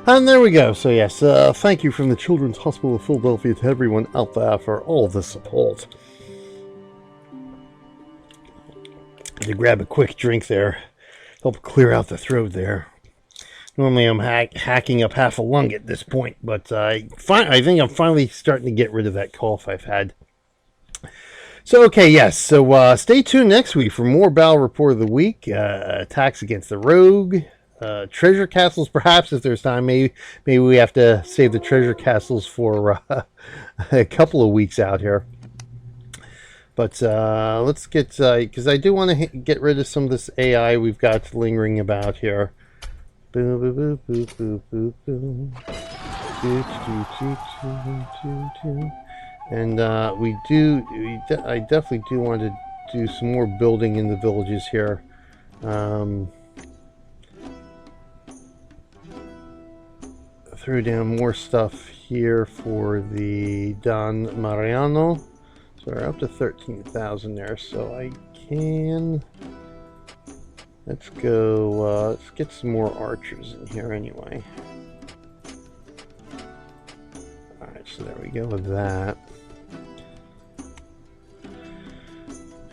And there we go. So yes, thank you from the Children's Hospital of Philadelphia to everyone out there for all the support. To grab a quick drink there, help clear out the throat there. Normally I'm hacking up half a lung at this point, but I think I'm finally starting to get rid of that cough I've had. So, okay, yes. So, stay tuned next week for more Battle Report of the Week. Attacks against the Rogue. Treasure castles, perhaps, if there's time. Maybe we have to save the treasure castles for a couple of weeks out here. But let's get... because I do want to get rid of some of this AI we've got lingering about here. Boo, boo, boo, boo, boo, boo, boo. And I definitely do want to do some more building in the villages here. Throw down more stuff here for the Don Mariano. So we're up to 13,000 there, so I can... Let's go, let's get some more archers in here anyway. Alright, so there we go with that.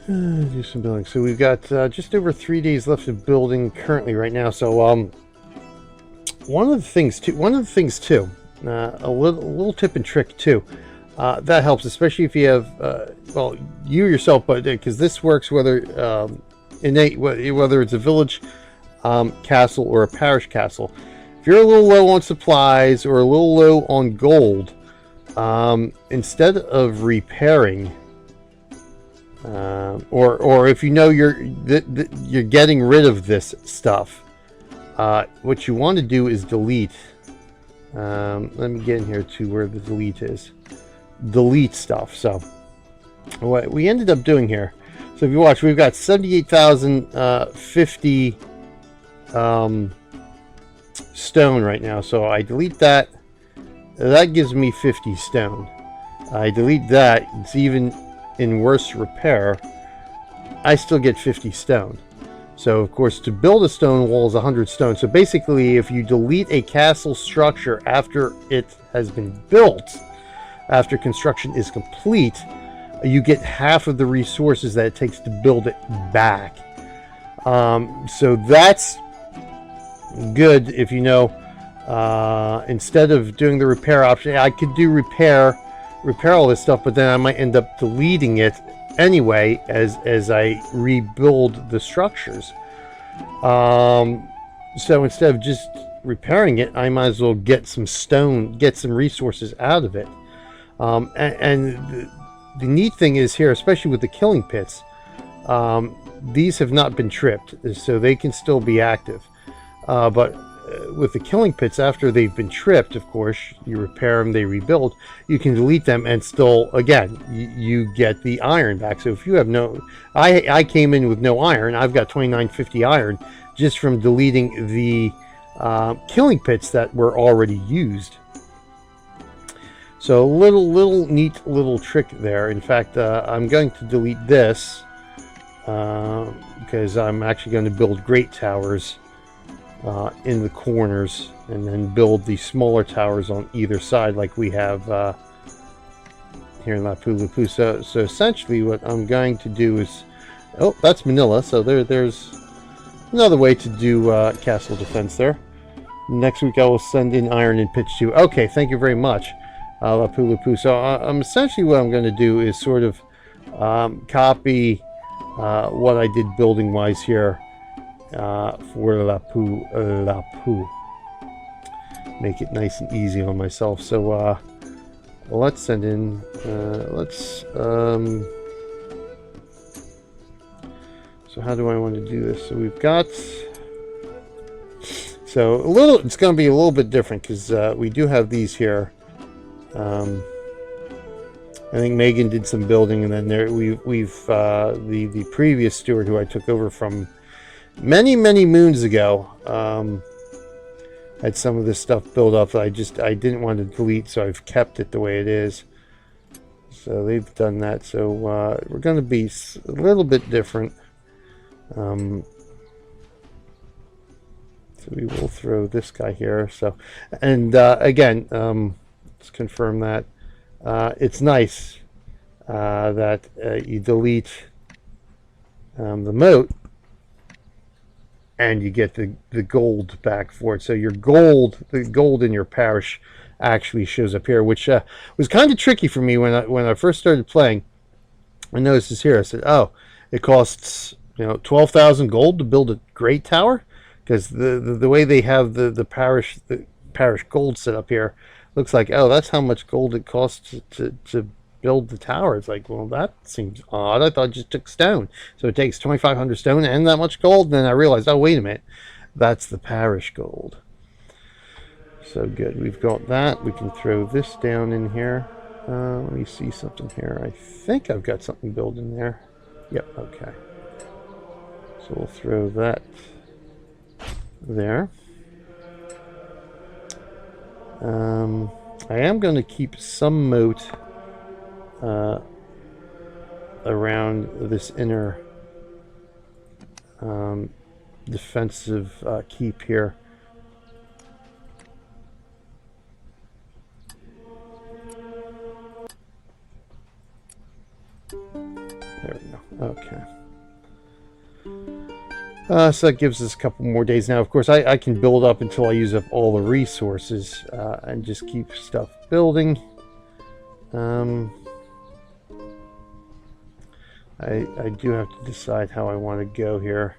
Do some building. So we've got just over 3 days left of building currently right now. So one of the things too, a little tip and trick too, that helps, especially if you have well, you yourself, but because this works whether whether it's a village castle or a parish castle. If you're a little low on supplies or a little low on gold, instead of repairing, or if you know you're getting rid of this stuff, what you want to do is delete. Let me get in here to where the delete is. Delete stuff. So what we ended up doing here. So if you watch, we've got 78,050 stone right now. So I delete that. That gives me 50 stone. I delete that. It's even in worse repair. I still get 50 stone. So of course, to build a stone wall is 100 stone. So basically, if you delete a castle structure after it has been built, after construction is complete, you get half of the resources that it takes to build it back. So that's good if you know, instead of doing the repair option, I could do repair all this stuff, but then I might end up deleting it anyway as I rebuild the structures. So instead of just repairing it, I might as well get some stone, get some resources out of it. And the neat thing is here, especially with the killing pits, these have not been tripped, so they can still be active. But with the killing pits, after they've been tripped, of course, you repair them, they rebuild, you can delete them and still, again, you get the iron back. So if you have no... I came in with no iron. I've got 2950 iron just from deleting the killing pits that were already used. So little neat little trick there. In fact, I'm going to delete this because I'm actually going to build great towers in the corners and then build the smaller towers on either side like we have here in Lapu-Lapu. So essentially what I'm going to do is... Oh, that's Manila. So there's another way to do castle defense there. Next week I will send in iron and pitch too. Okay, thank you very much. Lapu-Lapu. So essentially what I'm going to do is sort of copy what I did building wise here for Lapu. Make it nice and easy on myself. So let's send in so how do I want to do this? So we've got, so it's going to be a little bit different because we do have these here. I think Megan did some building, and then the previous steward who I took over from many moons ago had some of this stuff built up. I didn't want to delete, so I've kept it the way it is. So they've done that. So we're going to be a little bit different. So we will throw this guy here. So, and again, let's confirm that it's nice that you delete the moat and you get the gold back for it. So your gold, the gold in your parish actually shows up here, which was kind of tricky for me when I first started playing. I noticed this here. I said, oh, it costs 12,000 gold to build a great tower, because the way they have the parish gold set up here looks like, oh, that's how much gold it costs to build the tower. It's like, well, that seems odd. I thought it just took stone. So it takes 2,500 stone and that much gold. And then I realized, oh, wait a minute, that's the parish gold. So good, we've got that. We can throw this down in here. Let me see something here. I think I've got something built in there. Yep, okay. So we'll throw that there. I am going to keep some moat around this inner defensive keep here. There we go. Okay. So that gives us a couple more days. Now, of course, I can build up until I use up all the resources and just keep stuff building. I do have to decide how I want to go here.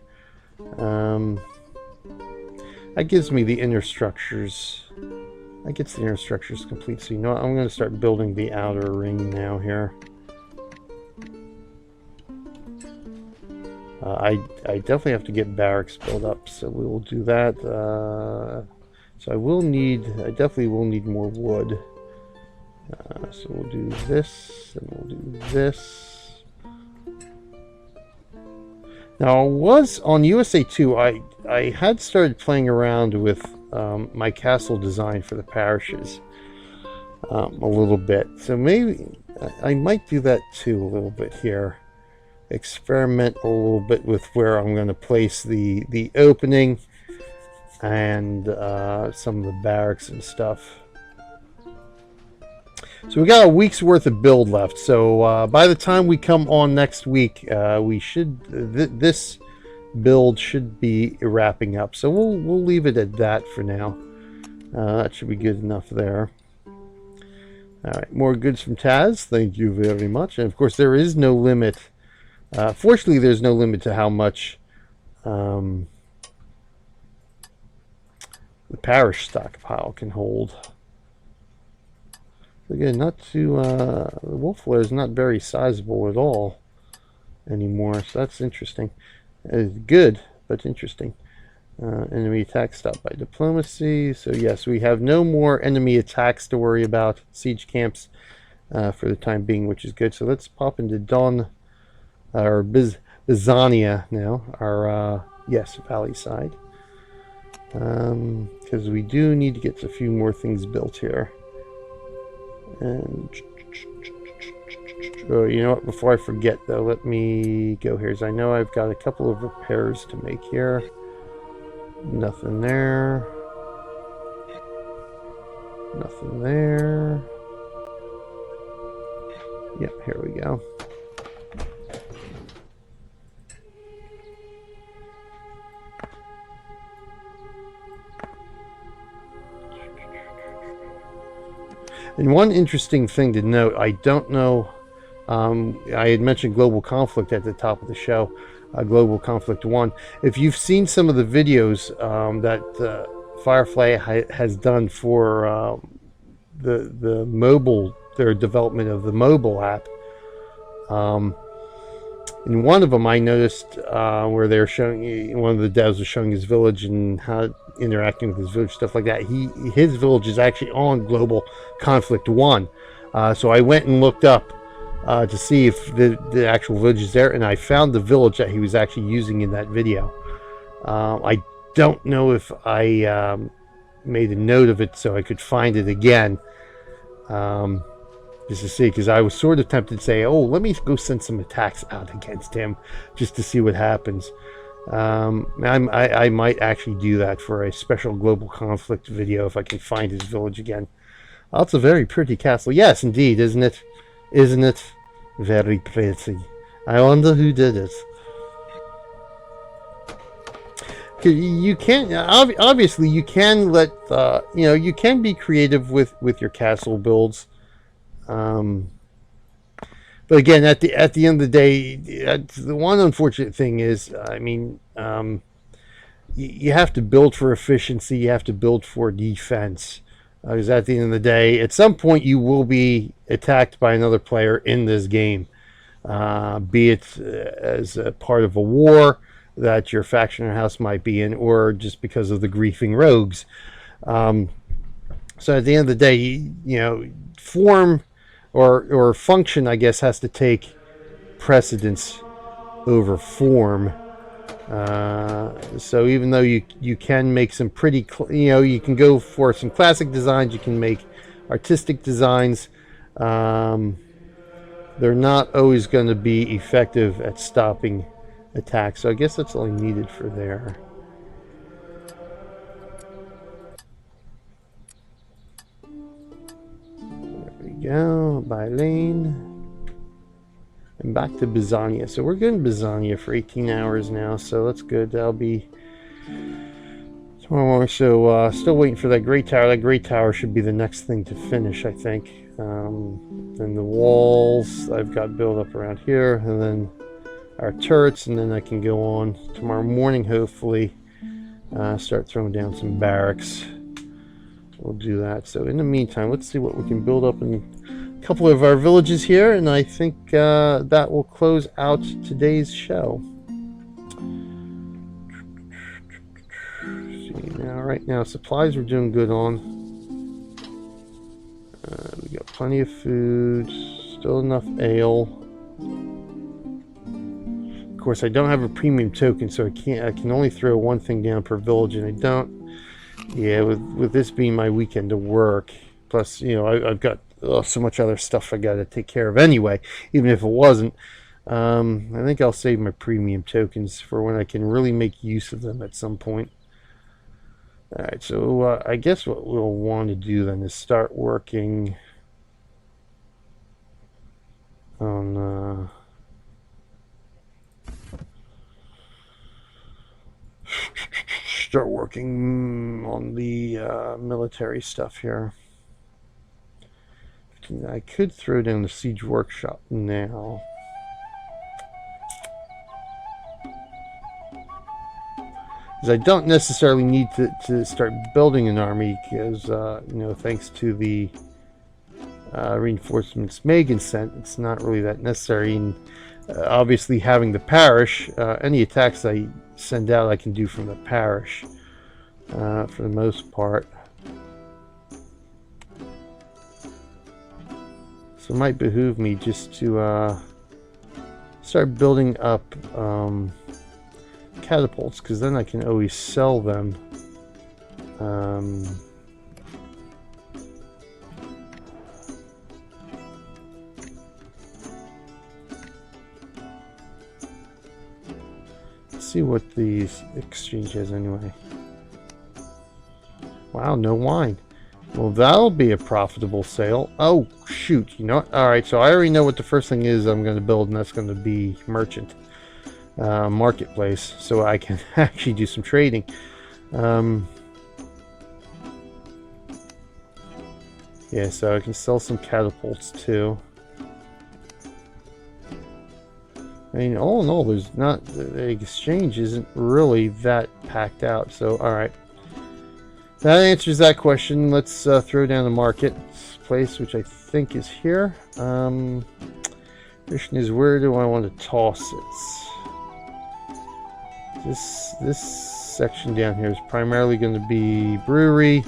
That gives me the inner structures. That gets the inner structures complete. So, you know what? I'm going to start building the outer ring now here. I definitely have to get barracks built up, so we will do that. So I definitely will need more wood. So we'll do this, and we'll do this. Now, on USA 2, I had started playing around with my castle design for the parishes a little bit. So maybe I might do that too a little bit here. Experiment a little bit with where I'm going to place the opening and some of the barracks and stuff. So we got a week's worth of build left. So by the time we come on next week, we should this build should be wrapping up. So we'll leave it at that for now. That should be good enough there. All right, more goods from Taz. Thank you very much. And of course, there is no limit. Fortunately, there's no limit to how much the parish stockpile can hold. Again, not too. The wolf lair is not very sizable at all anymore, so that's interesting. It's good, but interesting. Enemy attack stopped by diplomacy. So yes, we have no more enemy attacks to worry about. Siege camps for the time being, which is good. So let's pop into Dawn. Or Bizania now, our yes, valley side, because we do need to get a few more things built here. And oh, you know what? Before I forget, though, let me go here. As I know I've got a couple of repairs to make here. Nothing there. Nothing there. Yep, here we go. And one interesting thing to note, I don't know, I had mentioned Global Conflict at the top of the show, Global Conflict 1. If you've seen some of the videos that Firefly has done for the mobile, their development of the mobile app, in one of them I noticed where they're showing, one of the devs was showing his village and how interacting with his village, stuff like that. His village is actually on Global Conflict 1. So I went and looked up to see if the actual village is there, and I found the village that he was actually using in that video. I don't know if I made a note of it so I could find it again. Just to see, because I was sort of tempted to say, oh, let me go send some attacks out against him just to see what happens. I might actually do that for a special global conflict video if I can find his village again. Oh, it's a very pretty castle. Yes, indeed, isn't it? Isn't it? Very pretty. I wonder who did it. You can't, obviously you can let you can be creative with your castle builds, but again, at the end of the day, the one unfortunate thing is, I mean, you have to build for efficiency, you have to build for defense, because at the end of the day, at some point you will be attacked by another player in this game, be it as a part of a war that your faction or house might be in, or just because of the griefing rogues. So at the end of the day, form or function, I guess, has to take precedence over form. So even though you can make some pretty, you can go for some classic designs, you can make artistic designs. They're not always going to be effective at stopping attack, so I guess that's all I needed for there. There we go, by lane. And back to Bizania. So we're good in Bizania for 18 hours now, so that's good. That'll be tomorrow morning. So still waiting for that Great Tower. That Great Tower should be the next thing to finish, I think. And the walls I've got built up around here, and then our turrets, and then I can go on tomorrow morning, hopefully, start throwing down some barracks. We'll do that. So in the meantime, let's see what we can build up in a couple of our villages here, and I think that will close out today's show. See, right now supplies we're doing good on. We got plenty of food, still enough ale. Of course, I don't have a premium token, so I can only throw one thing down per village, and I don't. Yeah, with this being my weekend to work, plus I've got so much other stuff I got to take care of anyway. Even if it wasn't, I think I'll save my premium tokens for when I can really make use of them at some point. All right, so I guess what we'll want to do then is start working on. Start working on the military stuff here. I could throw down the siege workshop now. Because I don't necessarily need to start building an army, because thanks to the reinforcements Megan sent, it's not really that necessary. And obviously having the parish, any attacks I send out I can do from the parish for the most part. So it might behoove me just to start building up catapults, because then I can always sell them. See what these exchange has anyway. Wow, no wine. Well, that'll be a profitable sale. Oh shoot, you know what? All right, so I already know what the first thing is I'm going to build, and that's going to be merchant marketplace, so I can actually do some trading. Yeah, so I can sell some catapults too. I mean, all in all, there's not, the exchange isn't really that packed out. So, all right, that answers that question. Let's throw down the marketplace, which I think is here. Question is, where do I want to toss it? This section down here is primarily going to be brewery.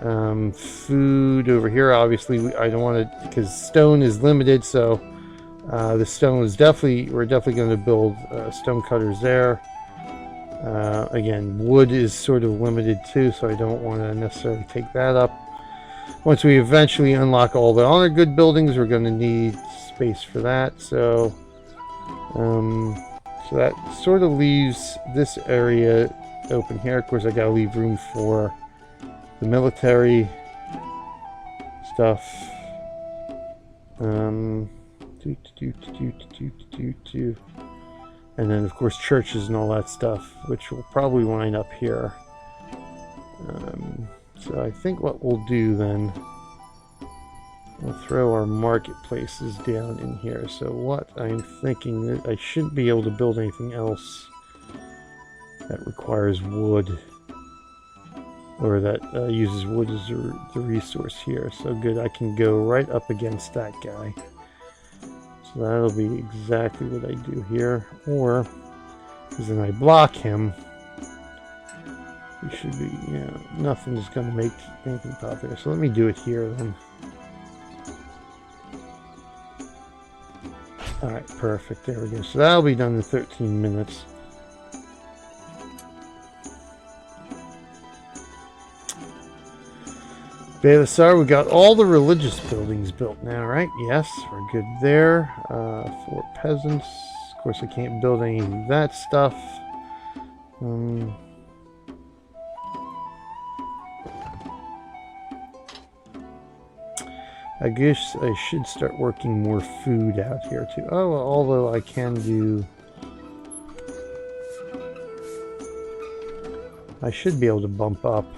Food over here, obviously, I don't want to, because stone is limited, so. The stone is we're definitely going to build stone cutters there. Again, wood is sort of limited too, so I don't want to necessarily take that up. Once we eventually unlock all the honor good buildings, we're going to need space for that. So So that sort of leaves this area open here. Of course, I gotta leave room for the military stuff. And then, of course, churches and all that stuff, which will probably line up here. So I think what we'll do then, we'll throw our marketplaces down in here. So what I'm thinking, that I shouldn't be able to build anything else that requires wood, or that uses wood as the resource here. So good, I can go right up against that guy. So that'll be exactly what I do here. Or, because then I block him, we should be, nothing's going to make anything pop there. So let me do it here then. Alright, perfect. There we go. So that'll be done in 13 minutes. Balasar, we got all the religious buildings built now, right? Yes, we're good there. For peasants, of course I can't build any of that stuff. I guess I should start working more food out here too. Oh, although I can do... I should be able to bump up.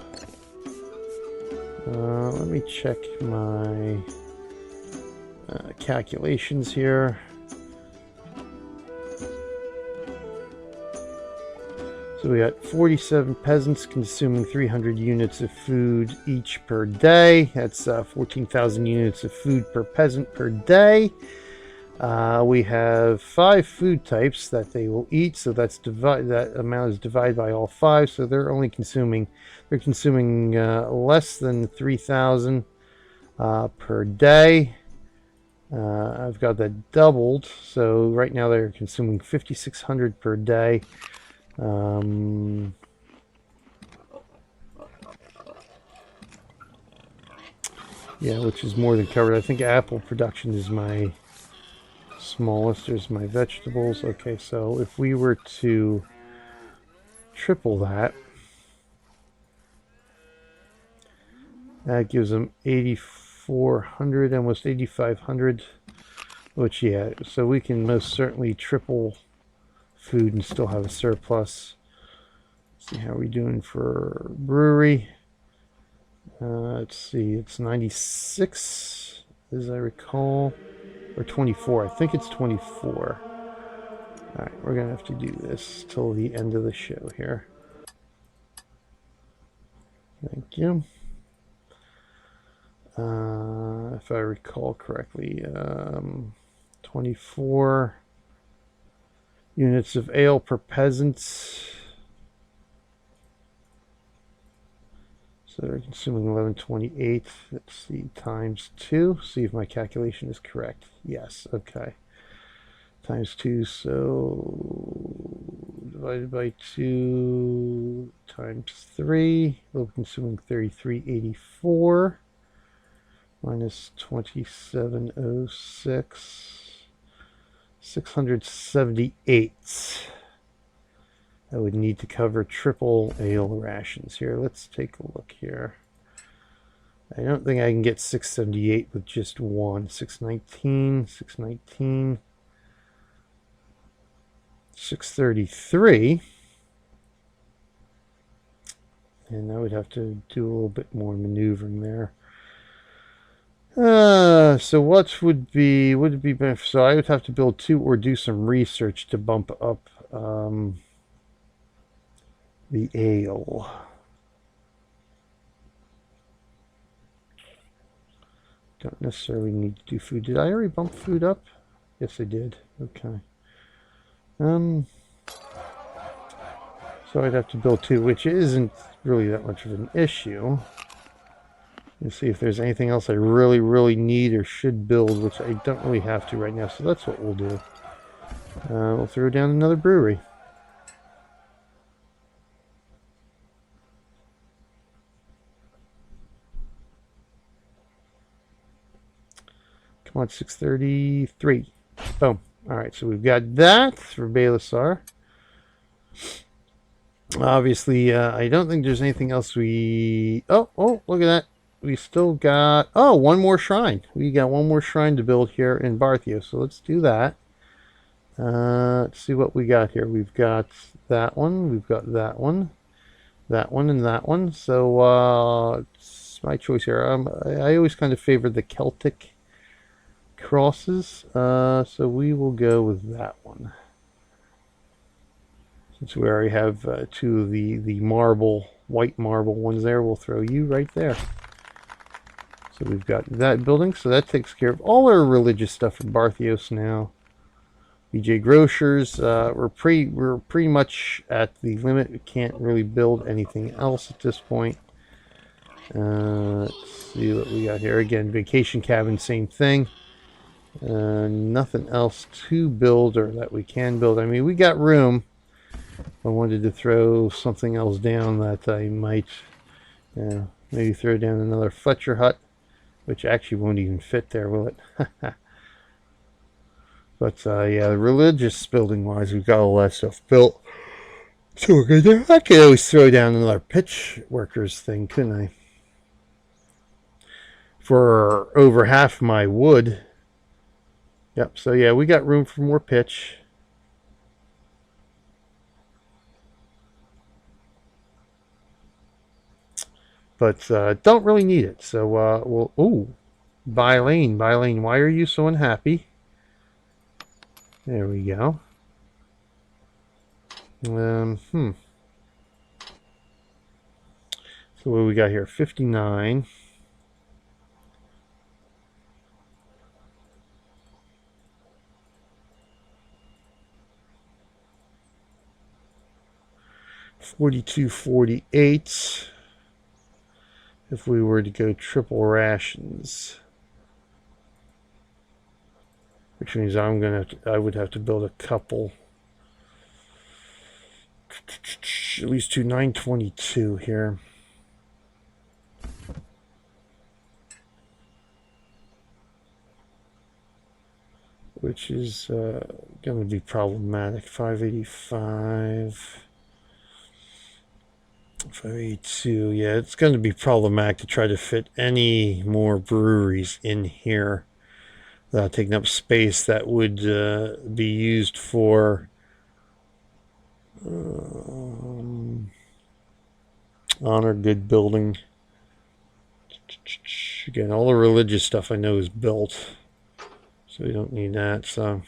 Let me check my calculations here. So we got 47 peasants consuming 300 units of food each per day. That's 14,000 units of food per peasant per day. We have 5 food types that they will eat, so that's that amount is divided by all 5. So they're only consuming less than 3,000 per day. I've got that doubled, so right now they're consuming 5,600 per day. Yeah, which is more than covered. I think apple production is my smallest. There's my vegetables. Okay, so if we were to triple that, that gives them 8,400, almost 8,500, which, yeah, so we can most certainly triple food and still have a surplus. Let's see how we're doing for brewery. Let's see, it's 96, as I recall, or 24. I think it's 24. Alright, we're going to have to do this till the end of the show here. Thank you. If I recall correctly, 24 units of ale per peasant. So they're consuming 1128. Let's see, times 2. See if my calculation is correct. Yes, okay. Times 2, so divided by 2 times 3. We're consuming 3384 minus 2706. 678. I would need to cover triple ale rations here. Let's take a look here. I don't think I can get 678 with just one. 619, 619, 633. And I would have to do a little bit more maneuvering there. So what would it be better? So I would have to build 2 or do some research to bump up the ale. Don't necessarily need to do food. Did I already bump food up? Yes, I did. Okay. So I'd have to build 2, which isn't really that much of an issue. Let's see if there's anything else I really need or should build, which I don't really have to right now. So that's what we'll do. We'll throw down another brewery. Come on, 633. Boom. All right, so we've got that for Balasar. Obviously, I don't think there's anything else we... Oh, look at that. We still got... Oh, one more shrine. We got one more shrine to build here in Barthia, so let's do that. Let's see what we got here. We've got that one, we've got that one, and that one. So, it's my choice here. I always kind of favor the Celtic crosses, so we will go with that one. Since we already have two of the white marble ones there, we'll throw you right there. So we've got that building, so that takes care of all our religious stuff in Barthios now. BJ Grocers, we're pretty much at the limit. We can't really build anything else at this point. Let's see what we got here. Again, vacation cabin, same thing. Nothing else to build or that we can build. I mean, we got room. I wanted to throw something else down that I might maybe throw down another Fletcher hut, which actually won't even fit there, will it? But yeah, religious building wise, we've got all that stuff built. So we're good. I could always throw down another pitch workers thing, couldn't I? For over half my wood. Yep, so yeah, we got room for more pitch. But don't really need it. So we'll... Ooh, Bylane, why are you so unhappy? There we go. So what do we got here? 59. $42, $48. If we were to go triple rations, which means I would have to build a couple, at least two 922 here. Which is going to be problematic. 585. 582, yeah, it's going to be problematic to try to fit any more breweries in here without taking up space that would be used for honor good building. Again, all the religious stuff I know is built, so we don't need that. So,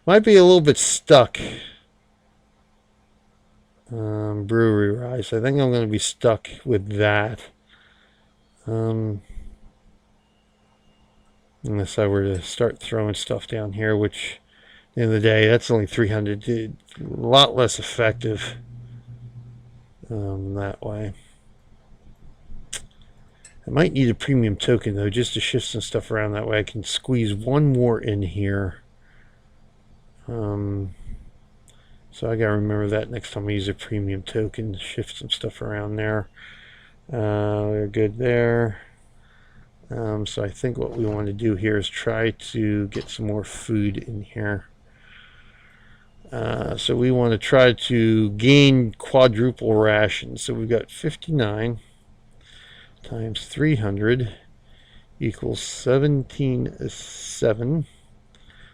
might be a little bit stuck. Brewery rise. I think I'm going to be stuck with that. Unless I were to start throwing stuff down here, which at the end of the day, that's only 300. A lot less effective that way. I might need a premium token, though, just to shift some stuff around. That way I can squeeze one more in here. So I gotta remember that next time I use a premium token, shift some stuff around there. We're good there. So I think what we want to do here is try to get some more food in here. So we want to try to gain quadruple rations. So we've got 59 times 300 equals 17.7.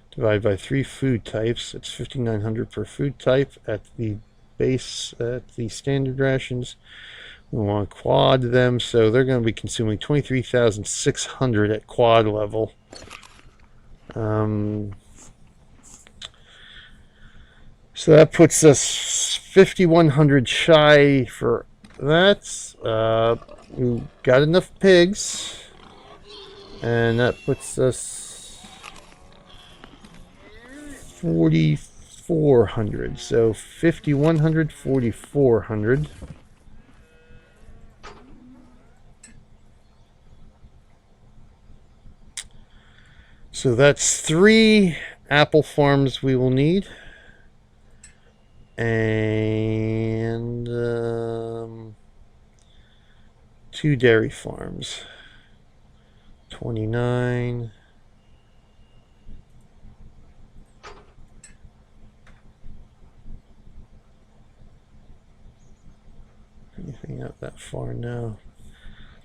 Divided by 3 food types. It's 5,900 per food type at the base, at the standard rations. We want to quad them, so they're going to be consuming 23,600 at quad level. So that puts us 5,100 shy for that. We got enough pigs, and that puts us 4,400. So 5,100, 4,400. So that's 3 apple farms we will need. And 2 dairy farms. 29. not that far now.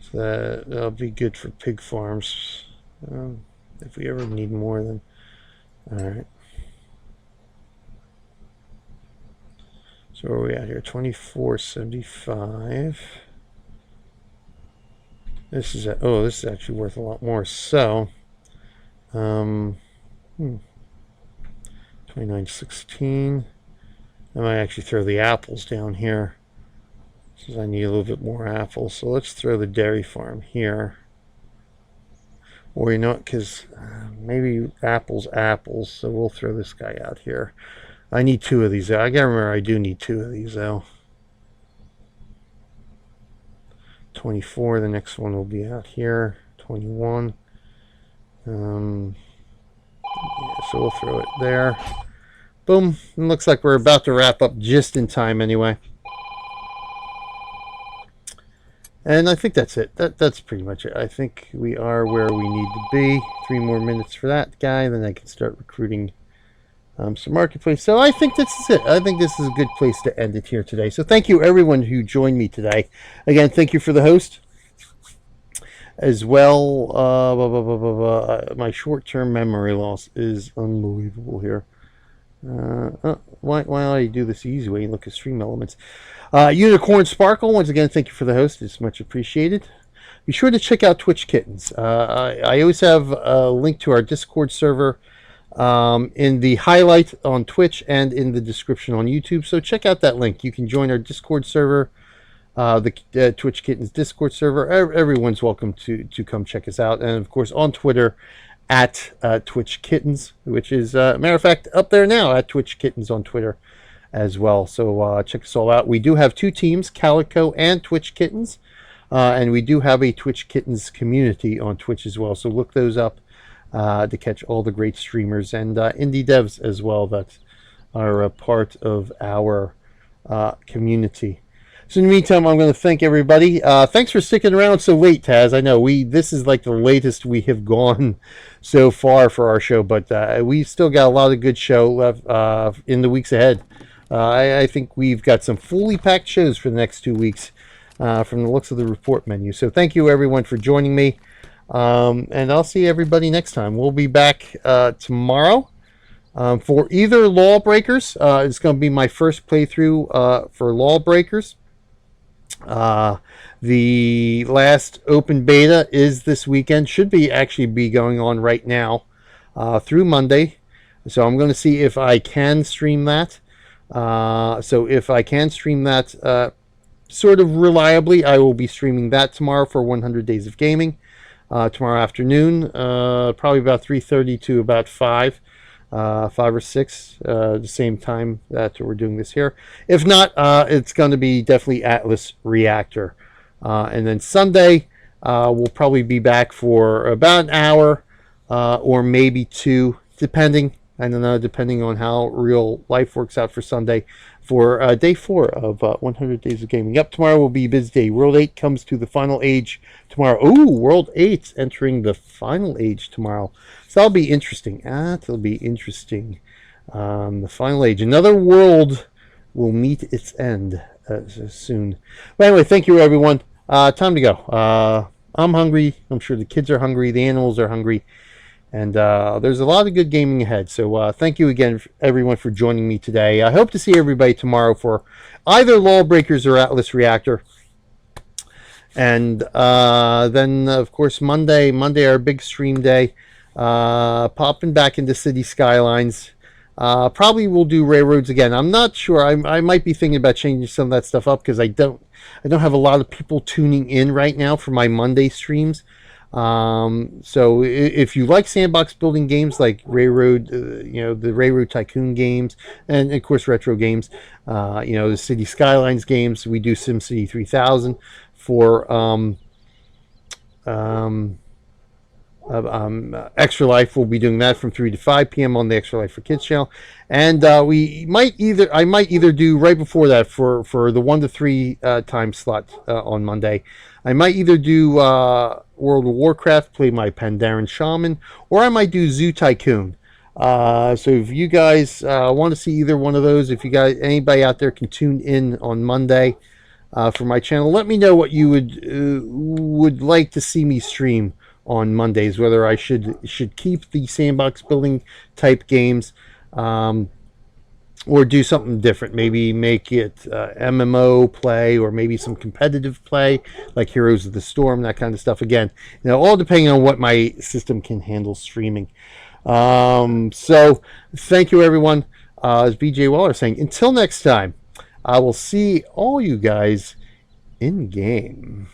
So that'll be good for pig farms. If we ever need more, then all right. So where are we at here? 24.75. This is this is actually worth a lot more. So, 29.16. I might actually throw the apples down here, since I need a little bit more apples. So let's throw the dairy farm here. Or you know, because maybe apples. So we'll throw this guy out here. I need 2 of these. I gotta remember I do need 2 of these though. 24. The next one will be out here. 21. Yeah, so we'll throw it there. Boom. It looks like we're about to wrap up just in time anyway. And I think that's it. That's pretty much it. I think we are where we need to be. 3 more minutes for that guy, then I can start recruiting some marketplace. So I think this is it. I think this is a good place to end it here today. So thank you everyone who joined me today. Again, thank you for the host as well. My short-term memory loss is unbelievable here. Why don't I do this easy way and look at stream elements? Unicorn Sparkle, once again, thank you for the host. It's much appreciated. Be sure to check out Twitch Kittens. I always have a link to our Discord server in the highlight on Twitch and in the description on YouTube. So check out that link. You can join our Discord server, the Twitch Kittens Discord server. Everyone's welcome to come check us out. And of course on Twitter at Twitch Kittens, which is matter of fact up there now at Twitch Kittens on Twitter as well. So check us all out. We do have 2 teams, Calico and Twitch Kittens, and we do have a Twitch Kittens community on Twitch as well. So look those up to catch all the great streamers and indie devs as well that are a part of our community. So in the meantime, I'm going to thank everybody. Thanks for sticking around so late, Taz. I know this is like the latest we have gone so far for our show, but we've still got a lot of good show left in the weeks ahead. I think we've got some fully packed shows for the next 2 weeks from the looks of the report menu. So thank you everyone for joining me. And I'll see everybody next time. We'll be back tomorrow for either Lawbreakers. It's going to be my first playthrough for Lawbreakers. The last open beta is this weekend. Should actually be going on right now through Monday. So I'm going to see if I can stream that. So if I can stream that sort of reliably, I will be streaming that tomorrow for 100 Days of Gaming. Tomorrow afternoon, probably about 3:30 to about 5 or 6, the same time that we're doing this here. If not, it's going to be definitely Atlas Reactor. And then Sunday, we'll probably be back for about an hour or maybe 2, depending. I don't know, depending on how real life works out for Sunday, for day 4 of 100 Days of Gaming. Yep, tomorrow will be a busy day. World 8 comes to the final age tomorrow. Ooh, World 8's entering the final age tomorrow. So that'll be interesting. That'll be interesting. The final age. Another world will meet its end soon. But anyway, thank you, everyone. Time to go. I'm hungry. I'm sure the kids are hungry. The animals are hungry. And there's a lot of good gaming ahead. So thank you again, everyone, for joining me today. I hope to see everybody tomorrow for either Lawbreakers or Atlas Reactor. And then, of course, Monday, our big stream day. Popping back into City Skylines. Probably we'll do Railroads again. I'm not sure. I might be thinking about changing some of that stuff up because I don't have a lot of people tuning in right now for my Monday streams. So if you like sandbox building games like Railroad, the Railroad Tycoon games, and of course retro games, the City Skylines games, we do SimCity 3000 for Extra Life. We'll be doing that from 3 to 5 p.m. on the Extra Life for Kids channel, and I might either do right before that for the 1 to 3 time slot on Monday. I might either do World of Warcraft, play my Pandaren Shaman, or I might do Zoo Tycoon. So if you guys want to see either one of those, if you guys, anybody out there can tune in on Monday, for my channel. Let me know what you would like to see me stream on Mondays. Whether I should keep the sandbox building type games, or do something different. Maybe make it MMO play, or maybe some competitive play like Heroes of the Storm, that kind of stuff. Again, all depending on what my system can handle streaming. So thank you, everyone. As BJ Waller saying, until next time, I will see all you guys in game.